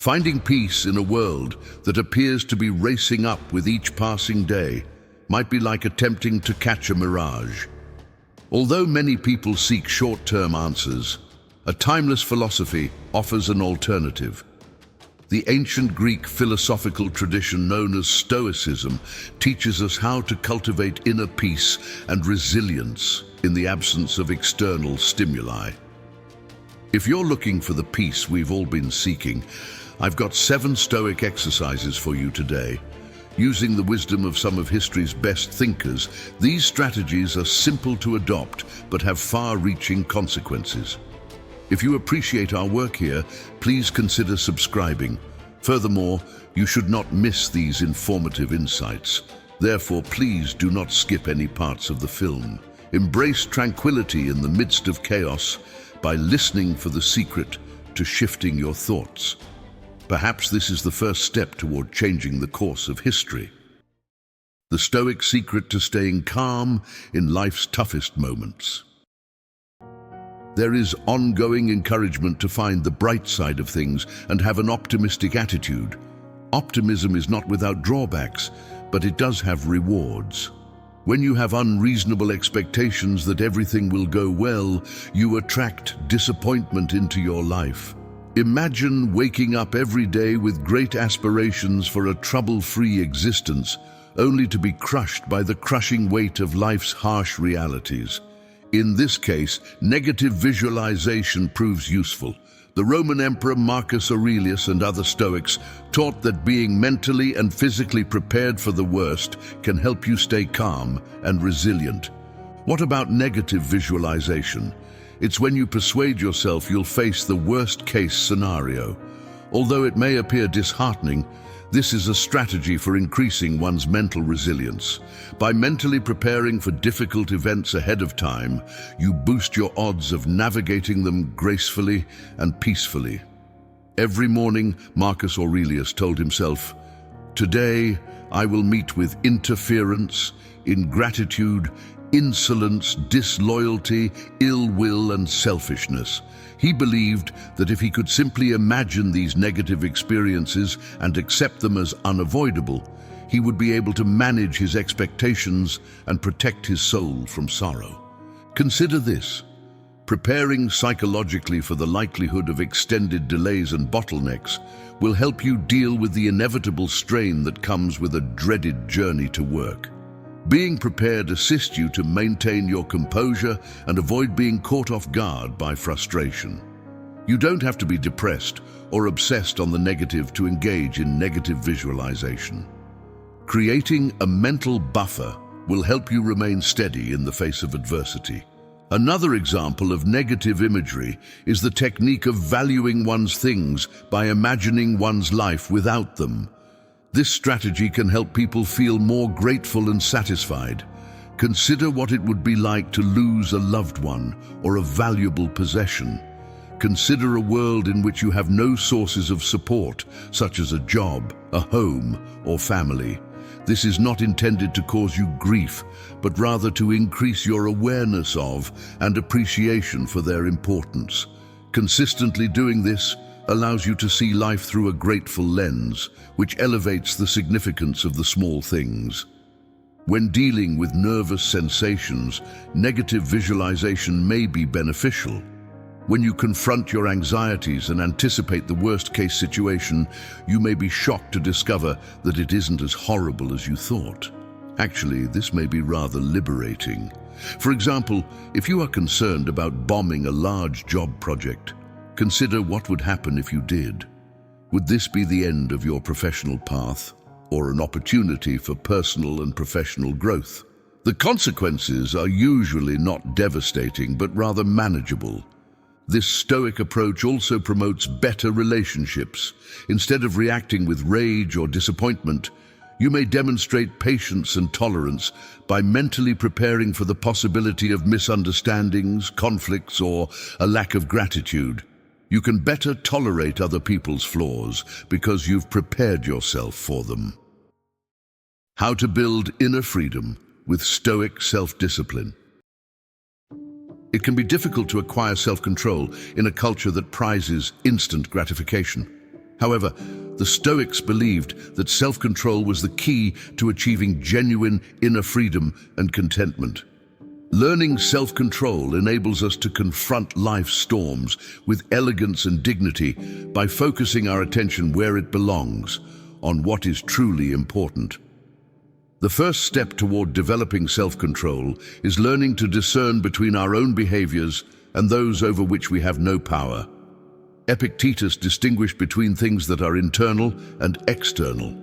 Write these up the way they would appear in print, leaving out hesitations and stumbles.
Finding peace in a world that appears to be racing up with each passing day might be like attempting to catch a mirage. Although many people seek short-term answers, a timeless philosophy offers an alternative. The ancient Greek philosophical tradition known as Stoicism teaches us how to cultivate inner peace and resilience in the absence of external stimuli. If you're looking for the peace we've all been seeking, I've got 7 Stoic exercises for you today. Using the wisdom of some of history's best thinkers, these strategies are simple to adopt but have far-reaching consequences. If you appreciate our work here, please consider subscribing. Furthermore, you should not miss these informative insights. Therefore, please do not skip any parts of the film. Embrace tranquility in the midst of chaos by listening for the secret to shifting your thoughts. Perhaps this is the first step toward changing the course of history. The Stoic secret to staying calm in life's toughest moments. There is ongoing encouragement to find the bright side of things and have an optimistic attitude. Optimism is not without drawbacks, but it does have rewards. When you have unreasonable expectations that everything will go well, you attract disappointment into your life. Imagine waking up every day with great aspirations for a trouble-free existence, only to be crushed by the crushing weight of life's harsh realities. In this case, negative visualization proves useful. The Roman Emperor Marcus Aurelius and other Stoics taught that being mentally and physically prepared for the worst can help you stay calm and resilient. What about negative visualization? It's when you persuade yourself you'll face the worst-case scenario. Although it may appear disheartening, this is a strategy for increasing one's mental resilience. By mentally preparing for difficult events ahead of time, you boost your odds of navigating them gracefully and peacefully. Every morning, Marcus Aurelius told himself, "Today, I will meet with interference, ingratitude, insolence, disloyalty, ill will, and selfishness." He believed that if he could simply imagine these negative experiences and accept them as unavoidable, he would be able to manage his expectations and protect his soul from sorrow. Consider this. Preparing psychologically for the likelihood of extended delays and bottlenecks will help you deal with the inevitable strain that comes with a dreaded journey to work. Being prepared assists you to maintain your composure and avoid being caught off guard by frustration. You don't have to be depressed or obsessed on the negative to engage in negative visualization. Creating a mental buffer will help you remain steady in the face of adversity. Another example of negative imagery is the technique of valuing one's things by imagining one's life without them. This strategy can help people feel more grateful and satisfied. Consider what it would be like to lose a loved one or a valuable possession. Consider a world in which you have no sources of support, such as a job, a home, or family. This is not intended to cause you grief, but rather to increase your awareness of and appreciation for their importance. Consistently doing this allows you to see life through a grateful lens, which elevates the significance of the small things. When dealing with nervous sensations, negative visualization may be beneficial. When you confront your anxieties and anticipate the worst-case situation, you may be shocked to discover that it isn't as horrible as you thought. Actually, this may be rather liberating. For example, if you are concerned about bombing a large job project, consider what would happen if you did. Would this be the end of your professional path, or an opportunity for personal and professional growth? The consequences are usually not devastating, but rather manageable. This Stoic approach also promotes better relationships. Instead of reacting with rage or disappointment, you may demonstrate patience and tolerance by mentally preparing for the possibility of misunderstandings, conflicts, or a lack of gratitude. You can better tolerate other people's flaws because you've prepared yourself for them. How to build inner freedom with Stoic self-discipline. It can be difficult to acquire self-control in a culture that prizes instant gratification. However, the Stoics believed that self-control was the key to achieving genuine inner freedom and contentment. Learning self-control enables us to confront life's storms with elegance and dignity by focusing our attention where it belongs, on what is truly important. The first step toward developing self-control is learning to discern between our own behaviors and those over which we have no power. Epictetus distinguished between things that are internal and external.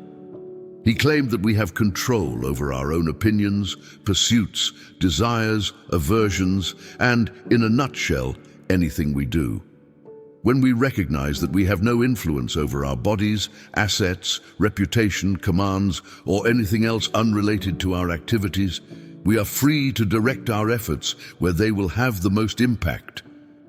He claimed that we have control over our own opinions, pursuits, desires, aversions, and, in a nutshell, anything we do. When we recognize that we have no influence over our bodies, assets, reputation, commands, or anything else unrelated to our activities, we are free to direct our efforts where they will have the most impact.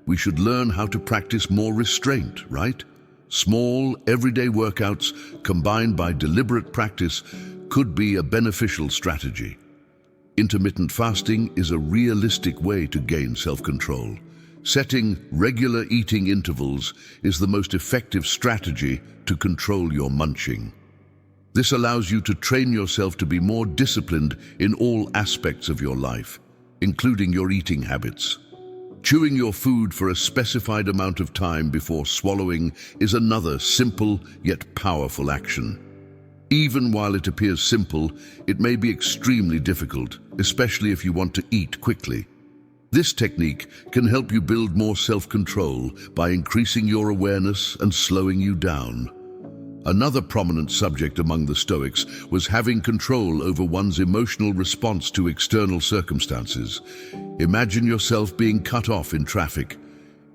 We should learn how to practice more restraint, right? Small, everyday workouts combined by deliberate practice could be a beneficial strategy. Intermittent fasting is a realistic way to gain self-control. Setting regular eating intervals is the most effective strategy to control your munching. This allows you to train yourself to be more disciplined in all aspects of your life, including your eating habits. Chewing your food for a specified amount of time before swallowing is another simple yet powerful action. Even while it appears simple, it may be extremely difficult, especially if you want to eat quickly. This technique can help you build more self-control by increasing your awareness and slowing you down. Another prominent subject among the Stoics was having control over one's emotional response to external circumstances. Imagine yourself being cut off in traffic.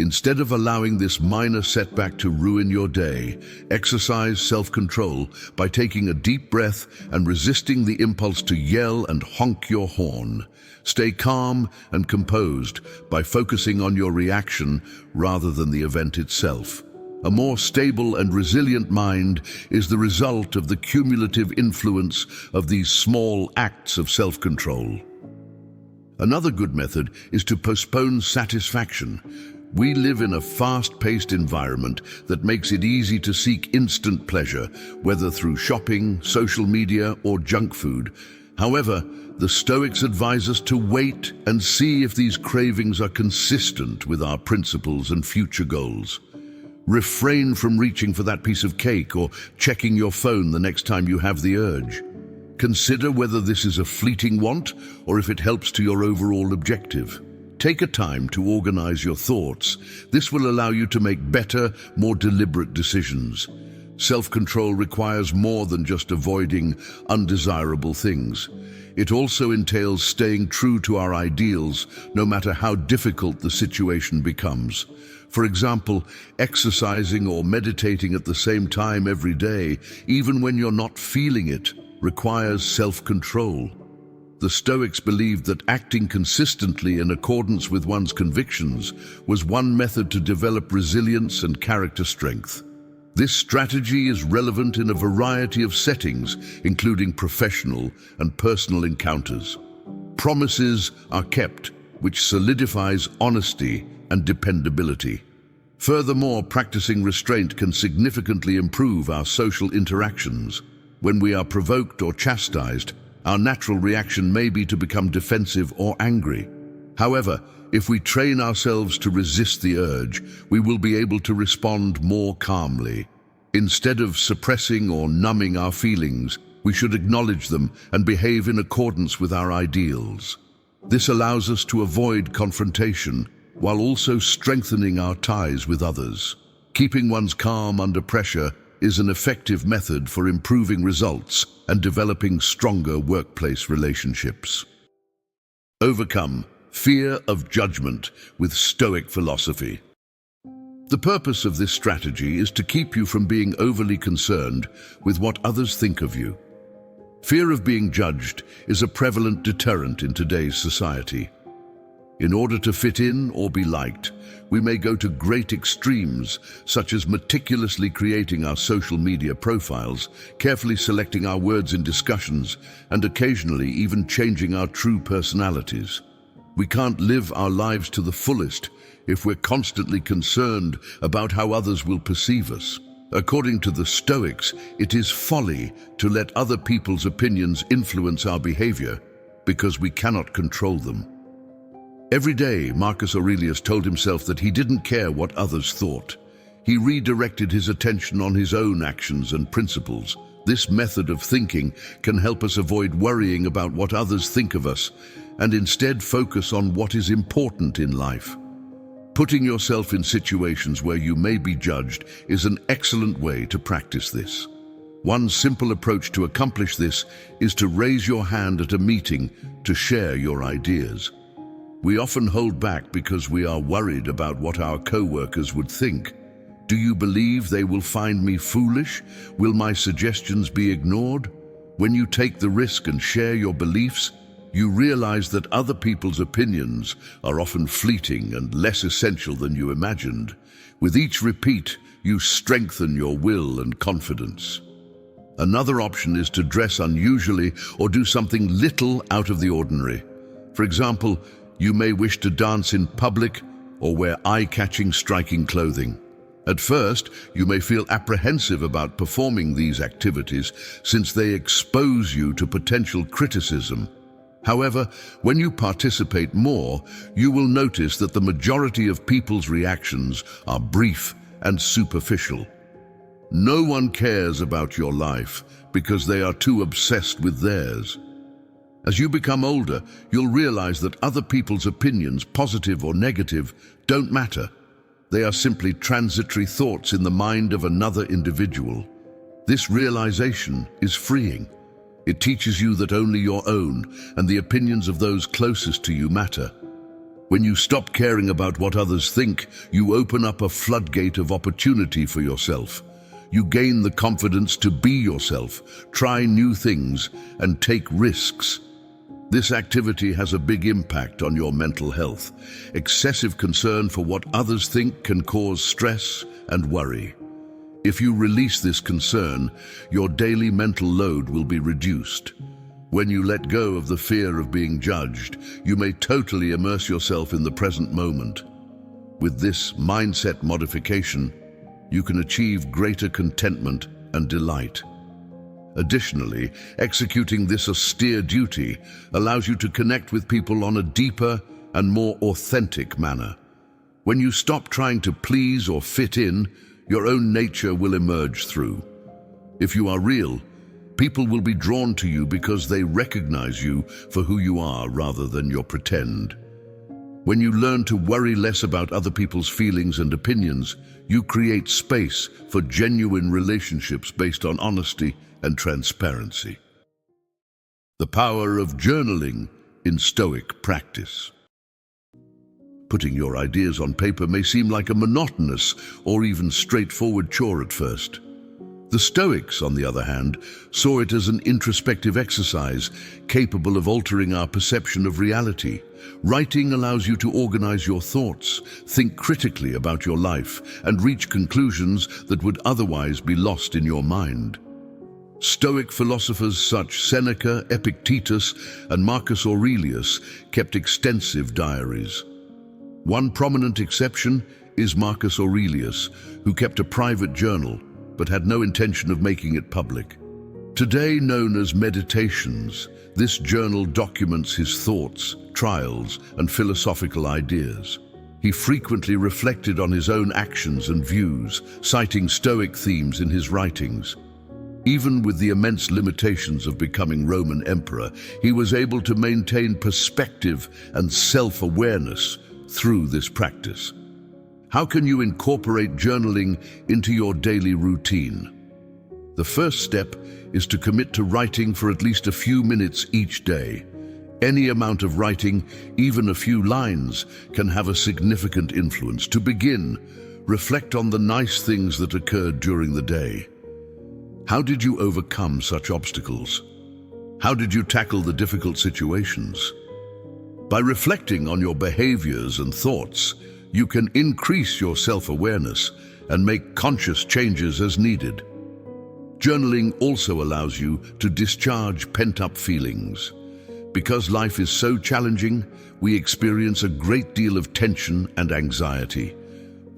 Instead of allowing this minor setback to ruin your day, exercise self-control by taking a deep breath and resisting the impulse to yell and honk your horn. Stay calm and composed by focusing on your reaction rather than the event itself. A more stable and resilient mind is the result of the cumulative influence of these small acts of self-control. Another good method is to postpone satisfaction. We live in a fast-paced environment that makes it easy to seek instant pleasure, whether through shopping, social media, or junk food. However, the Stoics advise us to wait and see if these cravings are consistent with our principles and future goals. Refrain from reaching for that piece of cake or checking your phone the next time you have the urge. Consider whether this is a fleeting want or if it helps to your overall objective. Take a time to organize your thoughts. This will allow you to make better, more deliberate decisions. Self-control requires more than just avoiding undesirable things. It also entails staying true to our ideals, no matter how difficult the situation becomes. For example, exercising or meditating at the same time every day, even when you're not feeling it, requires self-control. The Stoics believed that acting consistently in accordance with one's convictions was one method to develop resilience and character strength. This strategy is relevant in a variety of settings, including professional and personal encounters. Promises are kept, which solidifies honesty and dependability. Furthermore, practicing restraint can significantly improve our social interactions. When we are provoked or chastised, our natural reaction may be to become defensive or angry. However, if we train ourselves to resist the urge, we will be able to respond more calmly. Instead of suppressing or numbing our feelings, we should acknowledge them and behave in accordance with our ideals. This allows us to avoid confrontation while also strengthening our ties with others. Keeping one's calm under pressure is an effective method for improving results and developing stronger workplace relationships. Overcome fear of judgment with Stoic philosophy. The purpose of this strategy is to keep you from being overly concerned with what others think of you. Fear of being judged is a prevalent deterrent in today's society. In order to fit in or be liked, we may go to great extremes, such as meticulously creating our social media profiles, carefully selecting our words in discussions, and occasionally even changing our true personalities. We can't live our lives to the fullest if we're constantly concerned about how others will perceive us. According to the Stoics, it is folly to let other people's opinions influence our behavior because we cannot control them. Every day, Marcus Aurelius told himself that he didn't care what others thought. He redirected his attention on his own actions and principles. This method of thinking can help us avoid worrying about what others think of us and instead focus on what is important in life. Putting yourself in situations where you may be judged is an excellent way to practice this. One simple approach to accomplish this is to raise your hand at a meeting to share your ideas. We often hold back because we are worried about what our co-workers would think. Do you believe they will find me foolish? Will my suggestions be ignored? When you take the risk and share your beliefs, you realize that other people's opinions are often fleeting and less essential than you imagined. With each repeat, you strengthen your will and confidence. Another option is to dress unusually or do something little out of the ordinary. For example, you may wish to dance in public or wear eye-catching, striking clothing. At first, you may feel apprehensive about performing these activities since they expose you to potential criticism. However, when you participate more, you will notice that the majority of people's reactions are brief and superficial. No one cares about your life because they are too obsessed with theirs. As you become older, you'll realize that other people's opinions, positive or negative, don't matter. They are simply transitory thoughts in the mind of another individual. This realization is freeing. It teaches you that only your own and the opinions of those closest to you matter. When you stop caring about what others think, you open up a floodgate of opportunity for yourself. You gain the confidence to be yourself, try new things, and take risks. This activity has a big impact on your mental health. Excessive concern for what others think can cause stress and worry. If you release this concern, your daily mental load will be reduced. When you let go of the fear of being judged, you may totally immerse yourself in the present moment. With this mindset modification, you can achieve greater contentment and delight. Additionally, executing this austere duty allows you to connect with people on a deeper and more authentic manner. When you stop trying to please or fit in, your own nature will emerge through. If you are real, people will be drawn to you because they recognize you for who you are rather than your pretend. When you learn to worry less about other people's feelings and opinions, you create space for genuine relationships based on honesty and transparency. The power of journaling in Stoic practice. Putting your ideas on paper may seem like a monotonous or even straightforward chore at first. The Stoics, on the other hand, saw it as an introspective exercise capable of altering our perception of reality. Writing allows you to organize your thoughts, think critically about your life, and reach conclusions that would otherwise be lost in your mind. Stoic philosophers such as Seneca, Epictetus, and Marcus Aurelius kept extensive diaries. One prominent exception is Marcus Aurelius, who kept a private journal but had no intention of making it public. Today known as Meditations, this journal documents his thoughts, trials, and philosophical ideas. He frequently reflected on his own actions and views, citing Stoic themes in his writings. Even with the immense limitations of becoming Roman emperor, he was able to maintain perspective and self-awareness through this practice. How can you incorporate journaling into your daily routine? The first step is to commit to writing for at least a few minutes each day. Any amount of writing, even a few lines, can have a significant influence. To begin, reflect on the nice things that occurred during the day. How did you overcome such obstacles? How did you tackle the difficult situations? By reflecting on your behaviors and thoughts, you can increase your self-awareness and make conscious changes as needed. Journaling also allows you to discharge pent-up feelings. Because life is so challenging, we experience a great deal of tension and anxiety.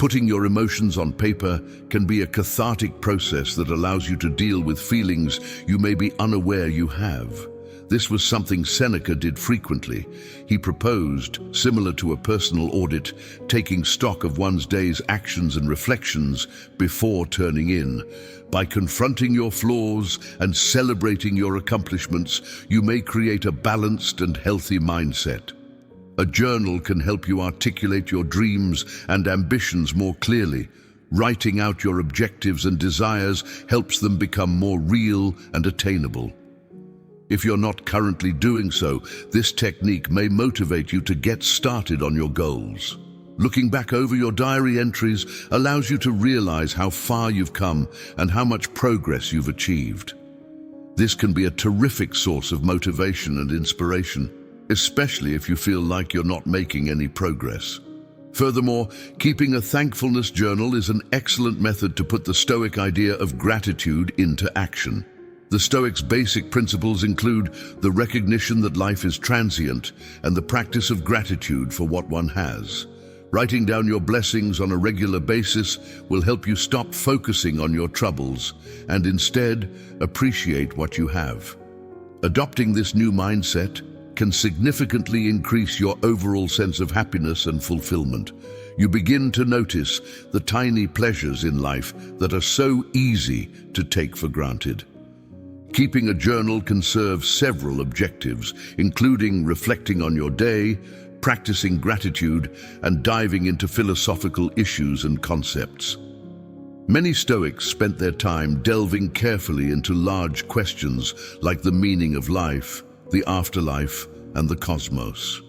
Putting your emotions on paper can be a cathartic process that allows you to deal with feelings you may be unaware you have. This was something Seneca did frequently. He proposed, similar to a personal audit, taking stock of one's day's actions and reflections before turning in. By confronting your flaws and celebrating your accomplishments, you may create a balanced and healthy mindset. A journal can help you articulate your dreams and ambitions more clearly. Writing out your objectives and desires helps them become more real and attainable. If you're not currently doing so, this technique may motivate you to get started on your goals. Looking back over your diary entries allows you to realize how far you've come and how much progress you've achieved. This can be a terrific source of motivation and inspiration, especially if you feel like you're not making any progress. Furthermore, keeping a thankfulness journal is an excellent method to put the Stoic idea of gratitude into action. The Stoics' basic principles include the recognition that life is transient and the practice of gratitude for what one has. Writing down your blessings on a regular basis will help you stop focusing on your troubles and instead appreciate what you have. Adopting this new mindset can significantly increase your overall sense of happiness and fulfillment. You begin to notice the tiny pleasures in life that are so easy to take for granted. Keeping a journal can serve several objectives, including reflecting on your day, practicing gratitude, and diving into philosophical issues and concepts. Many Stoics spent their time delving carefully into large questions like the meaning of life, the afterlife, and the cosmos.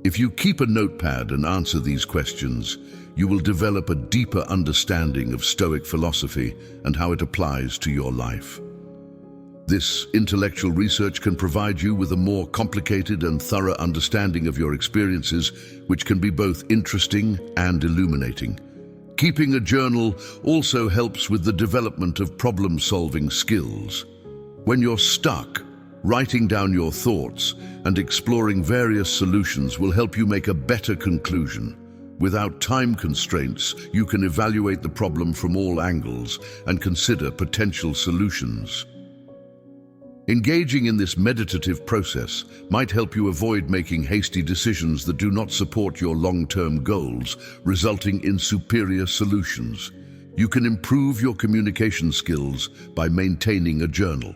If you keep a notepad and answer these questions, you will develop a deeper understanding of Stoic philosophy and how it applies to your life. This intellectual research can provide you with a more complicated and thorough understanding of your experiences, which can be both interesting and illuminating. Keeping a journal also helps with the development of problem-solving skills. When you're stuck, writing down your thoughts and exploring various solutions will help you make a better conclusion. Without time constraints, you can evaluate the problem from all angles and consider potential solutions. Engaging in this meditative process might help you avoid making hasty decisions that do not support your long-term goals, resulting in superior solutions. You can improve your communication skills by maintaining a journal.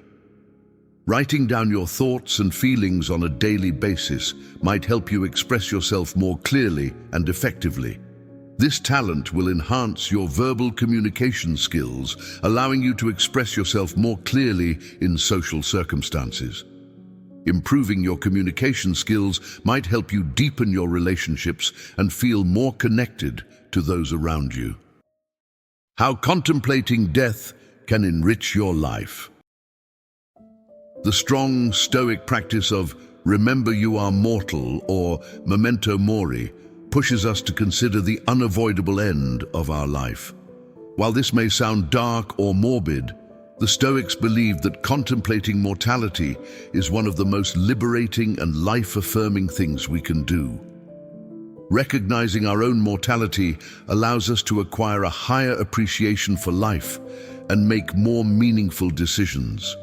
Writing down your thoughts and feelings on a daily basis might help you express yourself more clearly and effectively. This talent will enhance your verbal communication skills, allowing you to express yourself more clearly in social circumstances. Improving your communication skills might help you deepen your relationships and feel more connected to those around you. How contemplating death can enrich your life. The strong Stoic practice of remember you are mortal, or memento mori, pushes us to consider the unavoidable end of our life. While this may sound dark or morbid, the Stoics believed that contemplating mortality is one of the most liberating and life-affirming things we can do. Recognizing our own mortality allows us to acquire a higher appreciation for life and make more meaningful decisions.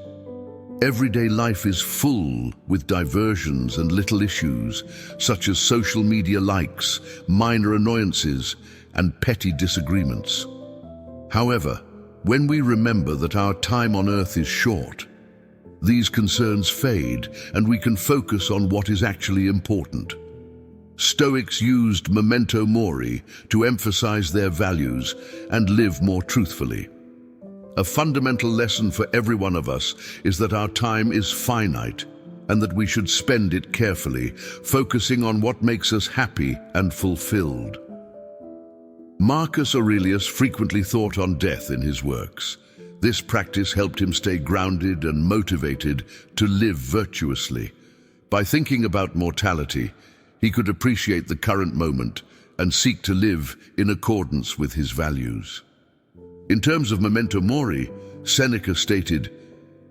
Everyday life is full with diversions and little issues, such as social media likes, minor annoyances, and petty disagreements. However, when we remember that our time on earth is short, these concerns fade and we can focus on what is actually important. Stoics used memento mori to emphasize their values and live more truthfully. A fundamental lesson for every one of us is that our time is finite and that we should spend it carefully, focusing on what makes us happy and fulfilled. Marcus Aurelius frequently thought on death in his works. This practice helped him stay grounded and motivated to live virtuously. By thinking about mortality, he could appreciate the current moment and seek to live in accordance with his values. In terms of memento mori, Seneca stated,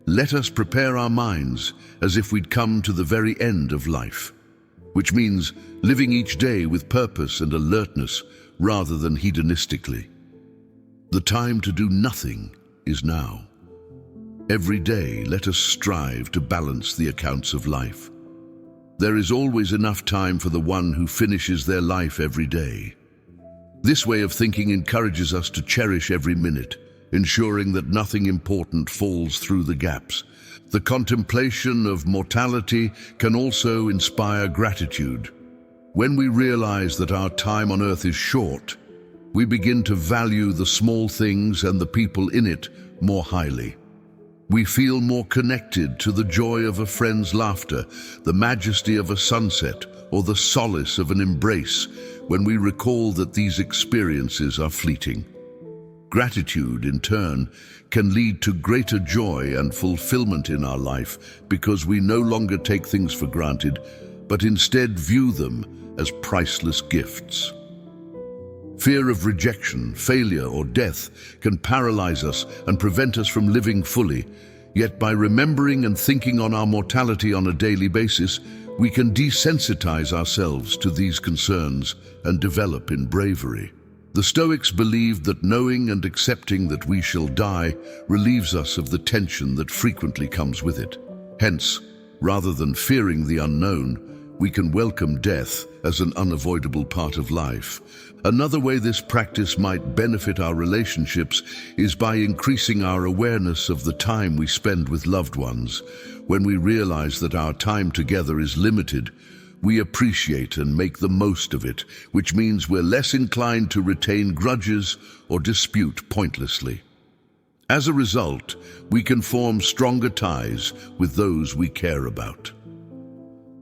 "Let us prepare our minds as if we'd come to the very end of life," which means living each day with purpose and alertness rather than hedonistically. The time to do nothing is now. Every day, let us strive to balance the accounts of life. There is always enough time for the one who finishes their life every day. This way of thinking encourages us to cherish every minute, ensuring that nothing important falls through the gaps. The contemplation of mortality can also inspire gratitude. When we realize that our time on earth is short, we begin to value the small things and the people in it more highly. We feel more connected to the joy of a friend's laughter, the majesty of a sunset, or the solace of an embrace when we recall that these experiences are fleeting. Gratitude, in turn, can lead to greater joy and fulfillment in our life because we no longer take things for granted, but instead view them as priceless gifts. Fear of rejection, failure, or death can paralyze us and prevent us from living fully. Yet by remembering and thinking on our mortality on a daily basis, we can desensitize ourselves to these concerns and develop in bravery. The Stoics believed that knowing and accepting that we shall die relieves us of the tension that frequently comes with it. Hence, rather than fearing the unknown, we can welcome death as an unavoidable part of life. Another way this practice might benefit our relationships is by increasing our awareness of the time we spend with loved ones. When we realize that our time together is limited, we appreciate and make the most of it, which means we're less inclined to retain grudges or dispute pointlessly. As a result, we can form stronger ties with those we care about.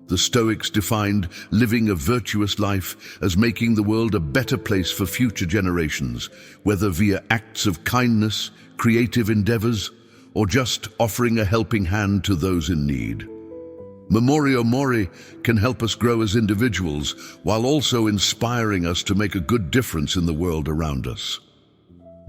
The Stoics defined living a virtuous life as making the world a better place for future generations, whether via acts of kindness, creative endeavors, or just offering a helping hand to those in need. Memento Mori can help us grow as individuals while also inspiring us to make a good difference in the world around us.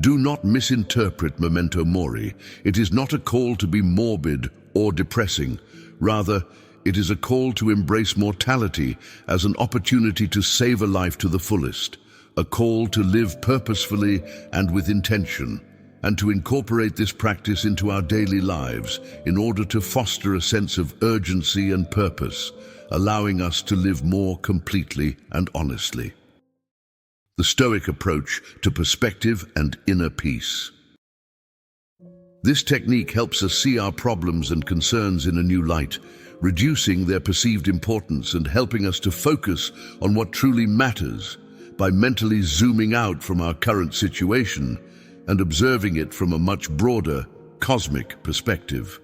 Do not misinterpret Memento Mori. It is not a call to be morbid or depressing. Rather, it is a call to embrace mortality as an opportunity to save a life to the fullest, a call to live purposefully and with intention, and to incorporate this practice into our daily lives in order to foster a sense of urgency and purpose, allowing us to live more completely and honestly. The Stoic approach to perspective and inner peace. This technique helps us see our problems and concerns in a new light, reducing their perceived importance and helping us to focus on what truly matters by mentally zooming out from our current situation and observing it from a much broader, cosmic perspective.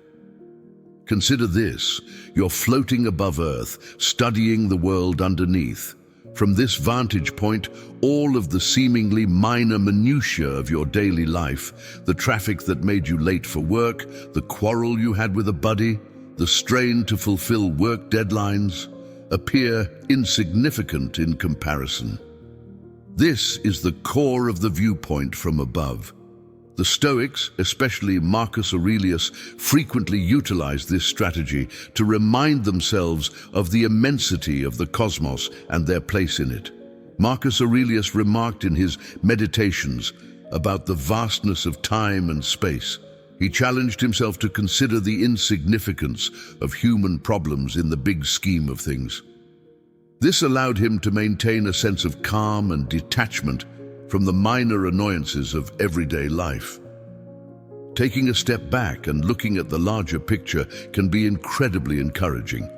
Consider this: you're floating above Earth, studying the world underneath. From this vantage point, all of the seemingly minor minutiae of your daily life, the traffic that made you late for work, the quarrel you had with a buddy, the strain to fulfill work deadlines, appear insignificant in comparison. This is the core of the viewpoint from above. The Stoics, especially Marcus Aurelius, frequently utilized this strategy to remind themselves of the immensity of the cosmos and their place in it. Marcus Aurelius remarked in his Meditations about the vastness of time and space. He challenged himself to consider the insignificance of human problems in the big scheme of things. This allowed him to maintain a sense of calm and detachment from the minor annoyances of everyday life. Taking a step back and looking at the larger picture can be incredibly encouraging.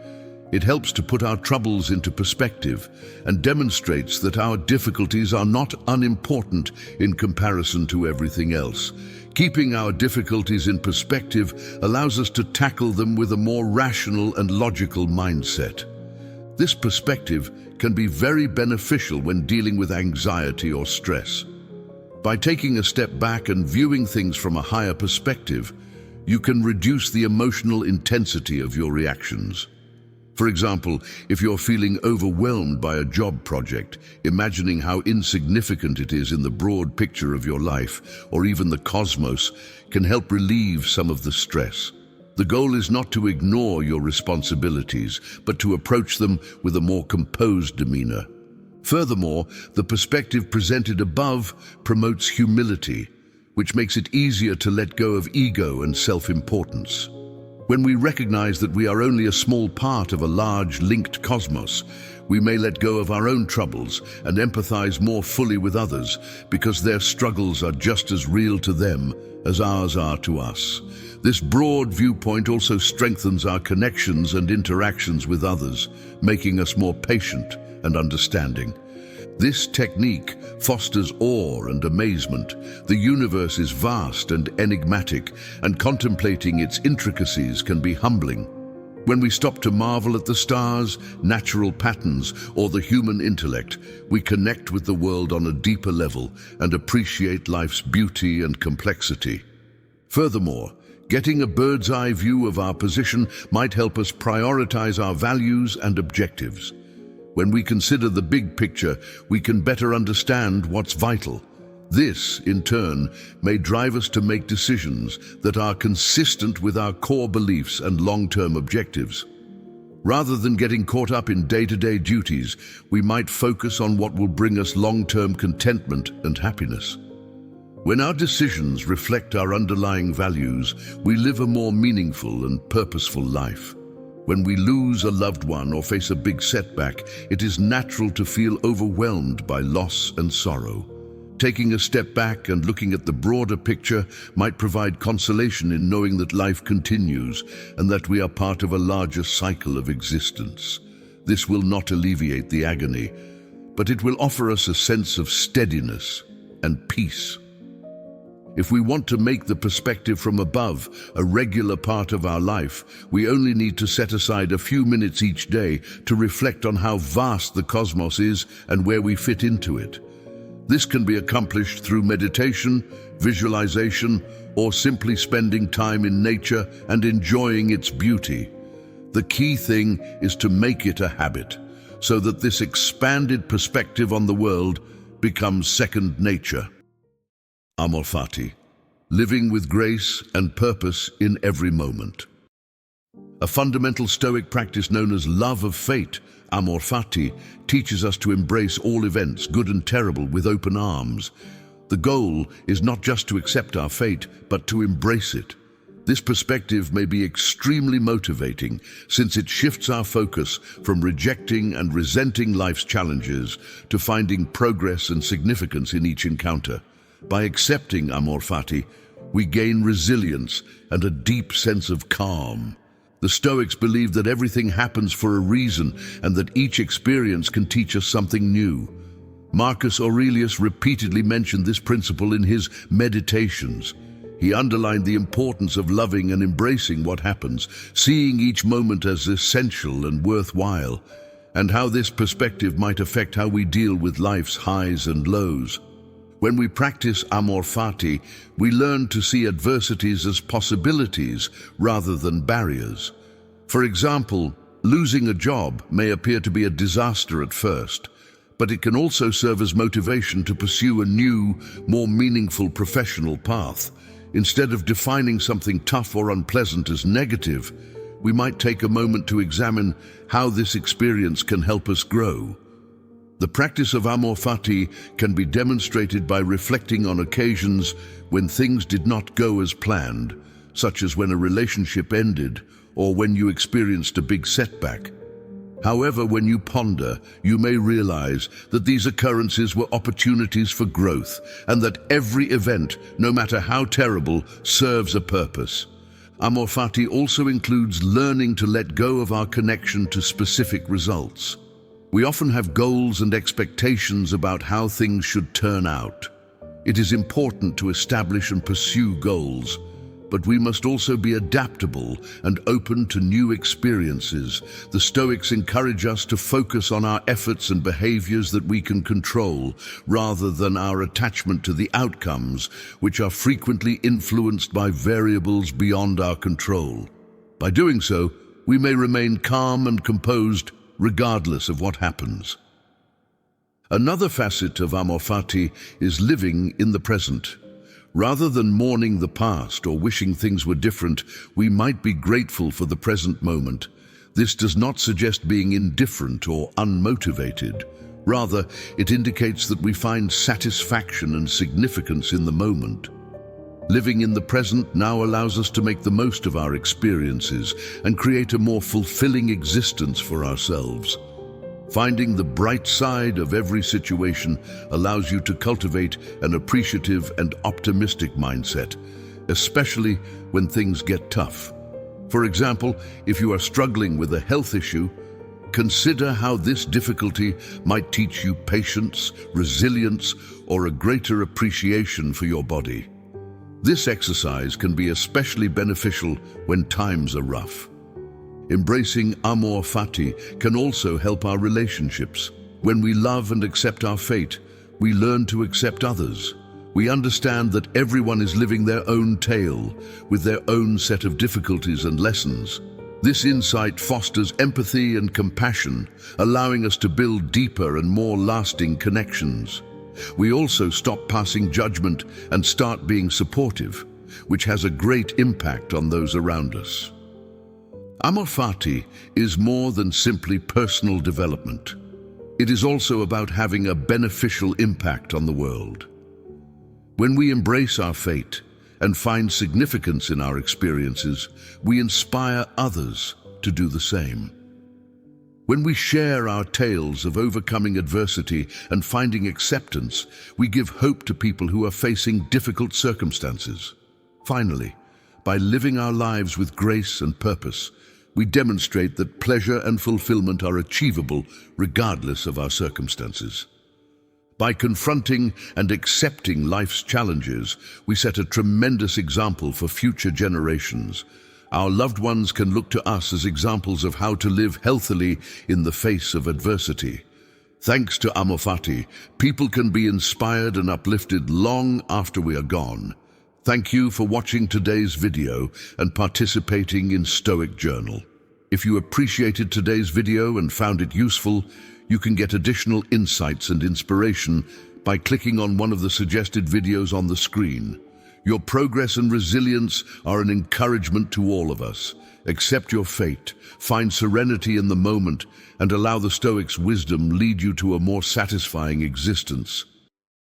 It helps to put our troubles into perspective and demonstrates that our difficulties are not unimportant in comparison to everything else. Keeping our difficulties in perspective allows us to tackle them with a more rational and logical mindset. This perspective can be very beneficial when dealing with anxiety or stress. By taking a step back and viewing things from a higher perspective, you can reduce the emotional intensity of your reactions. For example, if you're feeling overwhelmed by a job project, imagining how insignificant it is in the broad picture of your life, or even the cosmos, can help relieve some of the stress. The goal is not to ignore your responsibilities, but to approach them with a more composed demeanor. Furthermore, the perspective presented above promotes humility, which makes it easier to let go of ego and self-importance. When we recognize that we are only a small part of a large, linked cosmos, we may let go of our own troubles and empathize more fully with others because their struggles are just as real to them as ours are to us. This broad viewpoint also strengthens our connections and interactions with others, making us more patient and understanding. This technique fosters awe and amazement. The universe is vast and enigmatic, and contemplating its intricacies can be humbling. When we stop to marvel at the stars, natural patterns, or the human intellect, we connect with the world on a deeper level and appreciate life's beauty and complexity. Furthermore, getting a bird's-eye view of our position might help us prioritize our values and objectives. When we consider the big picture, we can better understand what's vital. This, in turn, may drive us to make decisions that are consistent with our core beliefs and long-term objectives. Rather than getting caught up in day-to-day duties, we might focus on what will bring us long-term contentment and happiness. When our decisions reflect our underlying values, we live a more meaningful and purposeful life. When we lose a loved one or face a big setback, it is natural to feel overwhelmed by loss and sorrow. Taking a step back and looking at the broader picture might provide consolation in knowing that life continues and that we are part of a larger cycle of existence. This will not alleviate the agony, but it will offer us a sense of steadiness and peace. If we want to make the perspective from above a regular part of our life, we only need to set aside a few minutes each day to reflect on how vast the cosmos is and where we fit into it. This can be accomplished through meditation, visualization, or simply spending time in nature and enjoying its beauty. The key thing is to make it a habit, so that this expanded perspective on the world becomes second nature. Amor Fati, living with grace and purpose in every moment. A fundamental Stoic practice known as love of fate, Amor Fati, teaches us to embrace all events, good and terrible, with open arms. The goal is not just to accept our fate, but to embrace it. This perspective may be extremely motivating, since it shifts our focus from rejecting and resenting life's challenges to finding progress and significance in each encounter. By accepting Amor Fati, we gain resilience and a deep sense of calm. The Stoics believe that everything happens for a reason and that each experience can teach us something new. Marcus Aurelius repeatedly mentioned this principle in his Meditations. He underlined the importance of loving and embracing what happens, seeing each moment as essential and worthwhile, and how this perspective might affect how we deal with life's highs and lows. When we practice Amor Fati, we learn to see adversities as possibilities rather than barriers. For example, losing a job may appear to be a disaster at first, but it can also serve as motivation to pursue a new, more meaningful professional path. Instead of defining something tough or unpleasant as negative, we might take a moment to examine how this experience can help us grow. The practice of Amor Fati can be demonstrated by reflecting on occasions when things did not go as planned, such as when a relationship ended or when you experienced a big setback. However, when you ponder, you may realize that these occurrences were opportunities for growth and that every event, no matter how terrible, serves a purpose. Amor Fati also includes learning to let go of our connection to specific results. We often have goals and expectations about how things should turn out. It is important to establish and pursue goals, but we must also be adaptable and open to new experiences. The Stoics encourage us to focus on our efforts and behaviors that we can control, rather than our attachment to the outcomes, which are frequently influenced by variables beyond our control. By doing so, we may remain calm and composed regardless of what happens. Another facet of Amor Fati is living in the present. Rather than mourning the past or wishing things were different, we might be grateful for the present moment. This does not suggest being indifferent or unmotivated. Rather, it indicates that we find satisfaction and significance in the moment. Living in the present now allows us to make the most of our experiences and create a more fulfilling existence for ourselves. Finding the bright side of every situation allows you to cultivate an appreciative and optimistic mindset, especially when things get tough. For example, if you are struggling with a health issue, consider how this difficulty might teach you patience, resilience, or a greater appreciation for your body. This exercise can be especially beneficial when times are rough. Embracing Amor Fati can also help our relationships. When we love and accept our fate, we learn to accept others. We understand that everyone is living their own tale, with their own set of difficulties and lessons. This insight fosters empathy and compassion, allowing us to build deeper and more lasting connections. We also stop passing judgment and start being supportive, which has a great impact on those around us. Amor Fati is more than simply personal development. It is also about having a beneficial impact on the world. When we embrace our fate and find significance in our experiences, we inspire others to do the same. When we share our tales of overcoming adversity and finding acceptance, we give hope to people who are facing difficult circumstances. Finally, by living our lives with grace and purpose, we demonstrate that pleasure and fulfillment are achievable regardless of our circumstances. By confronting and accepting life's challenges, we set a tremendous example for future generations. Our loved ones can look to us as examples of how to live healthily in the face of adversity. Thanks to Amor Fati, people can be inspired and uplifted long after we are gone. Thank you for watching today's video and participating in Stoic Journal. If you appreciated today's video and found it useful, you can get additional insights and inspiration by clicking on one of the suggested videos on the screen. Your progress and resilience are an encouragement to all of us. Accept your fate, find serenity in the moment, and allow the Stoics' wisdom lead you to a more satisfying existence.